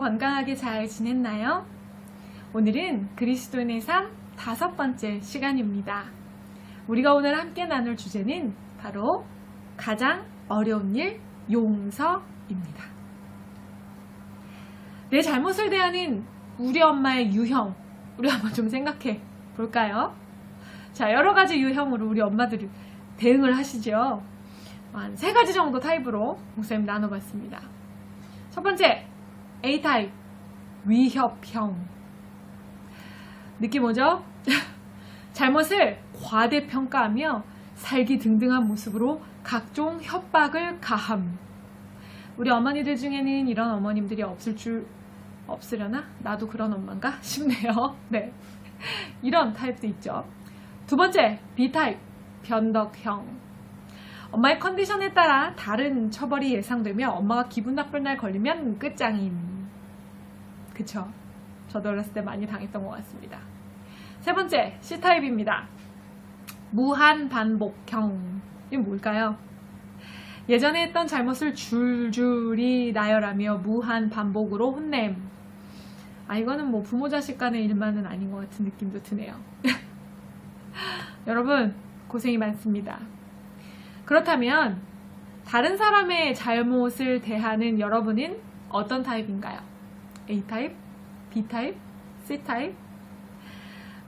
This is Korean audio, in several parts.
건강하게 잘 지냈나요? 오늘은 그리스도인의 삶 5번째 시간입니다. 우리가 오늘 함께 나눌 주제는 바로 가장 어려운 일, 용서입니다. 내 잘못을 대하는 우리 엄마의 유형, 우리 한번 좀 생각해 볼까요? 자, 여러 가지 유형으로 우리 엄마들이 대응을 하시죠. 한 3가지 정도 타입으로 목사님 나눠봤습니다. 첫 번째, A타입, 위협형. 느낌 오죠? 잘못을 과대평가하며 살기 등등한 모습으로 각종 협박을 가함. 우리 어머니들 중에는 이런 어머님들이 없으려나? 나도 그런 엄마인가 싶네요. 네, 이런 타입도 있죠. 두 번째, B타입, 변덕형. 엄마의 컨디션에 따라 다른 처벌이 예상되며 엄마가 기분 나쁠 날 걸리면 끝장임. 그쵸? 저도 어렸을 때 많이 당했던 것 같습니다. 세 번째, C타입입니다. 무한반복형. 이게 뭘까요? 예전에 했던 잘못을 줄줄이 나열하며 무한반복으로 혼냄. 이거는 뭐 부모 자식 간의 일만은 아닌 것 같은 느낌도 드네요. 여러분, 고생이 많습니다. 그렇다면 다른 사람의 잘못을 대하는 여러분은 어떤 타입인가요? A타입, B타입, C타입?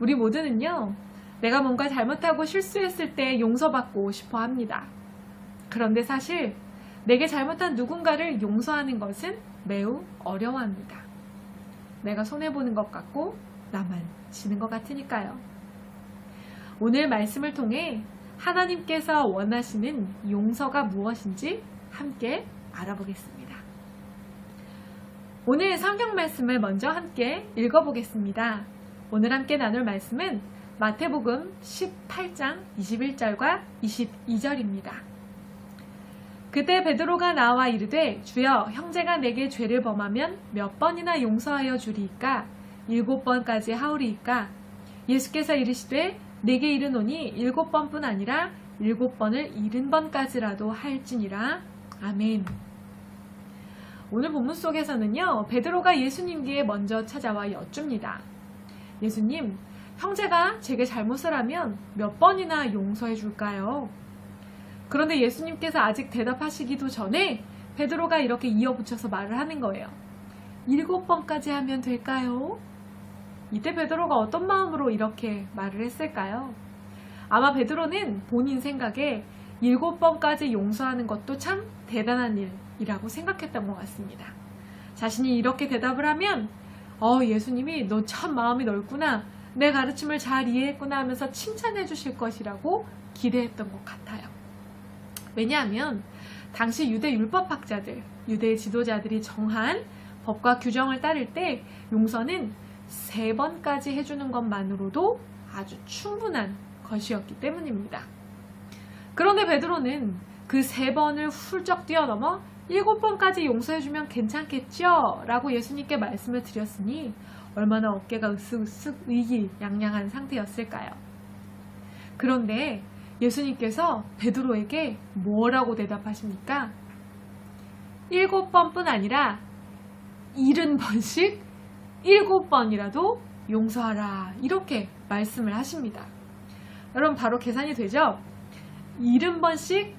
우리 모두는요, 내가 뭔가 잘못하고 실수했을 때 용서받고 싶어 합니다. 그런데 사실 내게 잘못한 누군가를 용서하는 것은 매우 어려워합니다. 내가 손해보는 것 같고 나만 지는 것 같으니까요. 오늘 말씀을 통해 하나님께서 원하시는 용서가 무엇인지 함께 알아보겠습니다. 오늘 성경 말씀을 먼저 함께 읽어보겠습니다. 오늘 함께 나눌 말씀은 마태복음 18장 21절과 22절입니다. 그때 베드로가 나와 이르되 주여, 형제가 내게 죄를 범하면 몇 번이나 용서하여 주리이까? 7번까지 하오리이까? 예수께서 이르시되 내게 이르노니 7번뿐 아니라 7번을 70번까지라도 할지니라. 아멘. 오늘 본문 속에서는요, 베드로가 예수님께 먼저 찾아와 여쭙니다. 예수님, 형제가 제게 잘못을 하면 몇 번이나 용서해 줄까요? 그런데 예수님께서 아직 대답하시기도 전에 베드로가 이렇게 이어붙여서 말을 하는 거예요. 7번까지 하면 될까요? 이때 베드로가 어떤 마음으로 이렇게 말을 했을까요? 아마 베드로는 본인 생각에 7번까지 용서하는 것도 참 대단한 일이라고 생각했던 것 같습니다. 자신이 이렇게 대답을 하면 예수님이 너 참 마음이 넓구나, 내 가르침을 잘 이해했구나 하면서 칭찬해 주실 것이라고 기대했던 것 같아요. 왜냐하면 당시 유대 율법학자들, 유대 지도자들이 정한 법과 규정을 따를 때 용서는 3번까지 해주는 것만으로도 아주 충분한 것이었기 때문입니다. 그런데 베드로는 그 3번을 훌쩍 뛰어넘어 7번까지 용서해주면 괜찮겠죠? 라고 예수님께 말씀을 드렸으니 얼마나 어깨가 으쓱으쓱 의기양양한 상태였을까요? 그런데 예수님께서 베드로에게 뭐라고 대답하십니까? 7번뿐 아니라 70번씩 7번이라도 용서하라, 이렇게 말씀을 하십니다. 여러분, 바로 계산이 되죠? 70번씩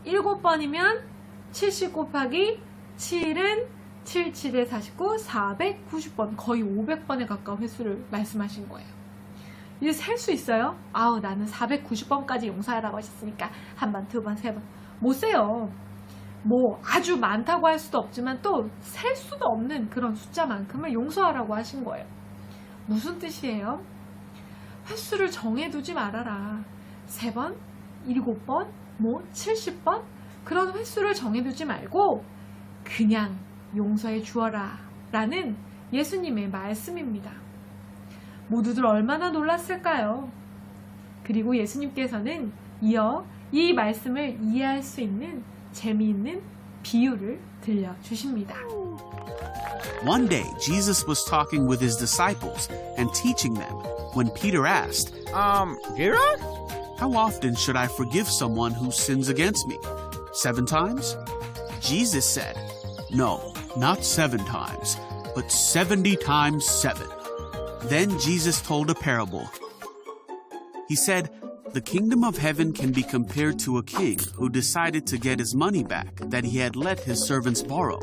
7번이면 70 곱하기 7은 7, 7에 49, 490번, 거의 500번에 가까운 횟수를 말씀하신 거예요. 이제 셀 수 있어요? 나는 490번까지 용서하라고 하셨으니까 한 번, 두 번, 세 번. 못 세요. 뭐 아주 많다고 할 수도 없지만 또 셀 수도 없는 그런 숫자만큼을 용서하라고 하신 거예요. 무슨 뜻이에요? 횟수를 정해두지 말아라. 3번, 7번, 70번? 그런 횟수를 정해두지 말고 그냥 용서해 주어라 라는 예수님의 말씀입니다. 모두들 얼마나 놀랐을까요? 그리고 예수님께서는 이어 이 말씀을 이해할 수 있는 재미있는 비유를 들려주십니다. One day, Jesus was talking with his disciples and teaching them when Peter asked, Peter? How often should I forgive someone who sins against me? 7 times? Jesus said, No, not 7 times, but 70 times 7. Then Jesus told a parable. He said, "The kingdom of heaven can be compared to a king who decided to get his money back that he had let his servants borrow.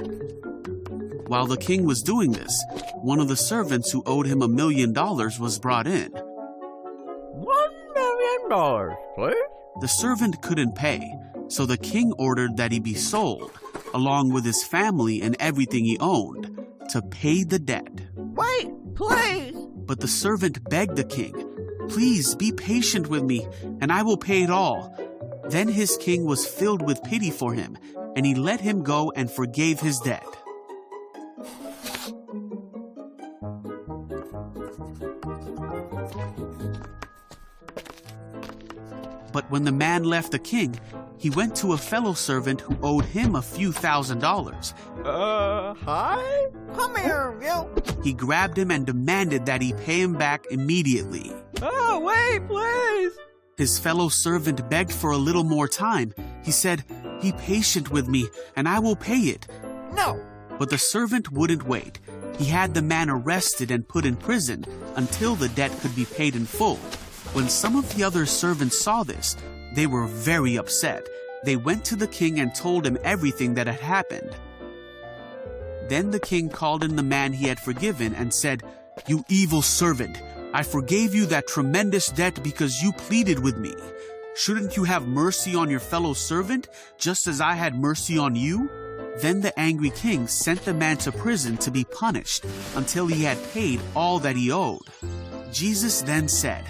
While the king was doing this, one of the servants who owed him $1 million was brought in. $1 million, please. The servant couldn't pay, so the king ordered that he be sold, along with his family and everything he owned, to pay the debt. Wait, please. But the servant begged the king, 'Please be patient with me, and I will pay it all.' Then his king was filled with pity for him, and he let him go and forgave his debt. But when the man left the king, he went to a fellow servant who owed him a few $1,000s. Hi? Come here, you. He grabbed him and demanded that he pay him back immediately. Oh, wait, please. His fellow servant begged for a little more time. He said, 'Be patient with me, and I will pay it.' No. But the servant wouldn't wait. He had the man arrested and put in prison until the debt could be paid in full. When some of the other servants saw this, they were very upset. They went to the king and told him everything that had happened. Then the king called in the man he had forgiven and said, 'You evil servant, I forgave you that tremendous debt because you pleaded with me. Shouldn't you have mercy on your fellow servant, just as I had mercy on you?' Then the angry king sent the man to prison to be punished until he had paid all that he owed. Jesus then said,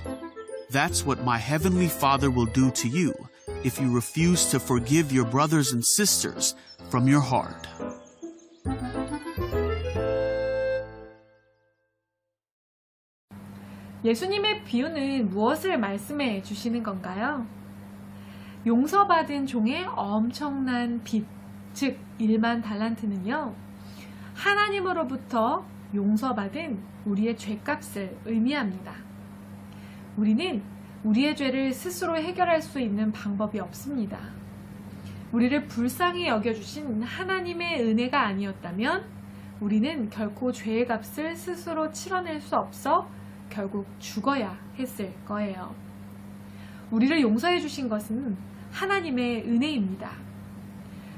'That's what my heavenly Father will do to you if you refuse to forgive your brothers and sisters from your heart.'" 예수님의 비유는 무엇을 말씀해 주시는 건가요? 용서받은 종의 엄청난 빚, 즉 1만 달란트는요, 하나님으로부터 용서받은 우리의 죄값을 의미합니다. 우리는 우리의 죄를 스스로 해결할 수 있는 방법이 없습니다. 우리를 불쌍히 여겨주신 하나님의 은혜가 아니었다면 우리는 결코 죄의 값을 스스로 치러낼 수 없어 결국 죽어야 했을 거예요. 우리를 용서해 주신 것은 하나님의 은혜입니다.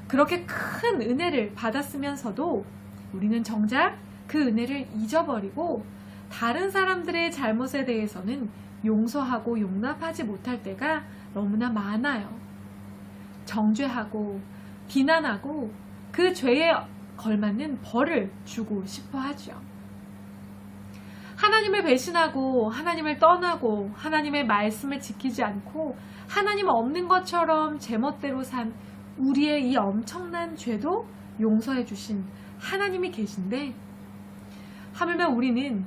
그렇게 큰 은혜를 받았으면서도 우리는 정작 그 은혜를 잊어버리고 다른 사람들의 잘못에 대해서는 용서하고 용납하지 못할 때가 너무나 많아요. 정죄하고 비난하고 그 죄에 걸맞는 벌을 주고 싶어 하죠. 하나님을 배신하고 하나님을 떠나고 하나님의 말씀을 지키지 않고 하나님 없는 것처럼 제멋대로 산 우리의 이 엄청난 죄도 용서해 주신 하나님이 계신데, 하물며 우리는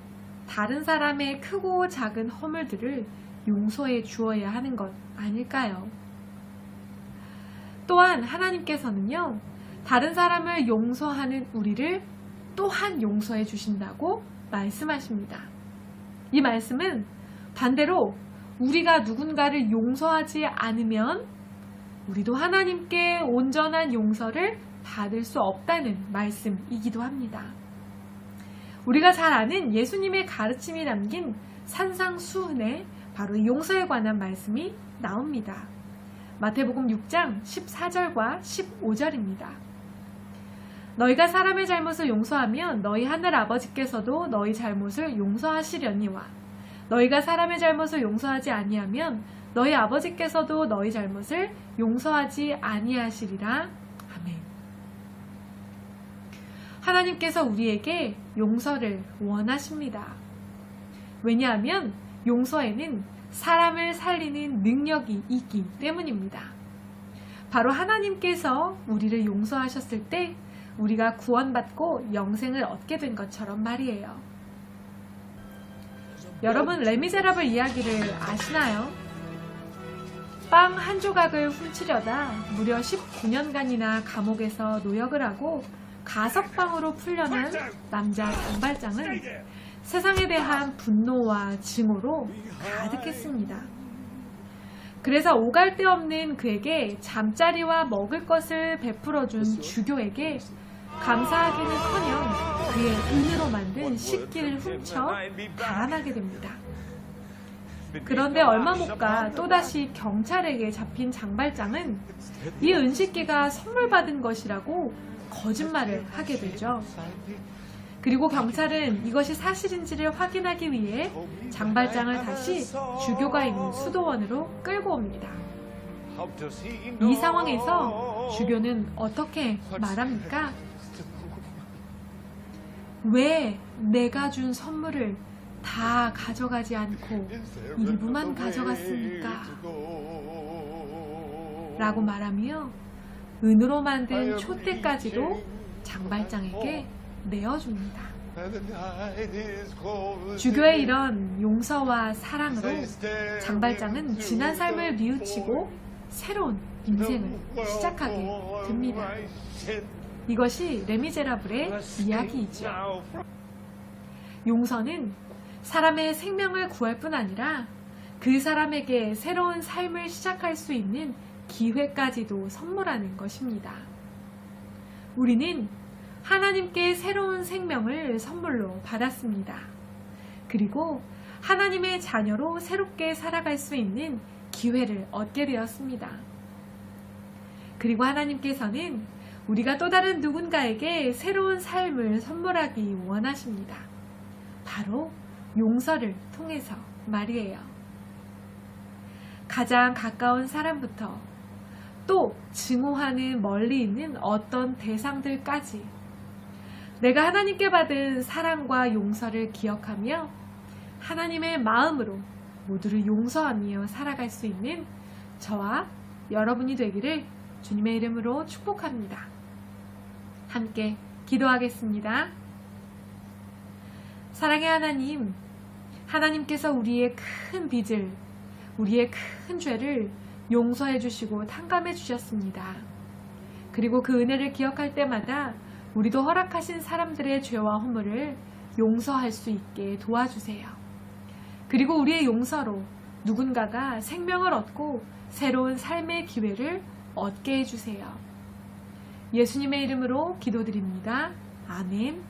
다른 사람의 크고 작은 허물들을 용서해 주어야 하는 것 아닐까요? 또한 하나님께서는요, 다른 사람을 용서하는 우리를 또한 용서해 주신다고 말씀하십니다. 이 말씀은 반대로 우리가 누군가를 용서하지 않으면 우리도 하나님께 온전한 용서를 받을 수 없다는 말씀이기도 합니다. 우리가 잘 아는 예수님의 가르침이 담긴 산상수훈에 바로 이 용서에 관한 말씀이 나옵니다. 마태복음 6장 14절과 15절입니다. 너희가 사람의 잘못을 용서하면 너희 하늘 아버지께서도 너희 잘못을 용서하시려니와 너희가 사람의 잘못을 용서하지 아니하면 너희 아버지께서도 너희 잘못을 용서하지 아니하시리라. 아멘. 하나님께서 우리에게 용서를 원하십니다. 왜냐하면 용서에는 사람을 살리는 능력이 있기 때문입니다. 바로 하나님께서 우리를 용서하셨을 때 우리가 구원받고 영생을 얻게 된 것처럼 말이에요. 여러분, 레미제라블 이야기를 아시나요? 빵 한 조각을 훔치려다 무려 19년간이나 감옥에서 노역을 하고 가석방으로 풀려난 남자 장발장은 세상에 대한 분노와 증오로 가득했습니다. 그래서 오갈 데 없는 그에게 잠자리와 먹을 것을 베풀어준 주교에게 감사하기는커녕 그의 은으로 만든 식기를 훔쳐 달아나게 됩니다. 그런데 얼마 못 가 또다시 경찰에게 잡힌 장발장은 이 은식기가 선물 받은 것이라고 거짓말을 하게 되죠. 그리고 경찰은 이것이 사실인지를 확인하기 위해 장발장을 다시 주교가 있는 수도원으로 끌고 옵니다. 이 상황에서 주교는 어떻게 말합니까? 왜 내가 준 선물을 다 가져가지 않고 일부만 가져갔습니까? 라고 말하며 은으로 만든 촛대까지도 장발장에게 내어줍니다. 주교의 이런 용서와 사랑으로 장발장은 지난 삶을 뉘우치고 새로운 인생을 시작하게 됩니다. 이것이 레미제라블의 이야기이죠. 용서는 사람의 생명을 구할 뿐 아니라 그 사람에게 새로운 삶을 시작할 수 있는 기회까지도 선물하는 것입니다. 우리는 하나님께 새로운 생명을 선물로 받았습니다. 그리고 하나님의 자녀로 새롭게 살아갈 수 있는 기회를 얻게 되었습니다. 그리고 하나님께서는 우리가 또 다른 누군가에게 새로운 삶을 선물하기 원하십니다. 바로 용서를 통해서 말이에요. 가장 가까운 사람부터 또 증오하는 멀리 있는 어떤 대상들까지 내가 하나님께 받은 사랑과 용서를 기억하며 하나님의 마음으로 모두를 용서하며 살아갈 수 있는 저와 여러분이 되기를 주님의 이름으로 축복합니다. 함께 기도하겠습니다. 사랑의 하나님, 하나님께서 우리의 큰 빚을, 우리의 큰 죄를 용서해 주시고 탕감해 주셨습니다. 그리고 그 은혜를 기억할 때마다 우리도 허락하신 사람들의 죄와 허물을 용서할 수 있게 도와주세요. 그리고 우리의 용서로 누군가가 생명을 얻고 새로운 삶의 기회를 얻게 해주세요. 예수님의 이름으로 기도드립니다. 아멘.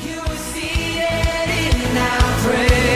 You will see it in our prayer.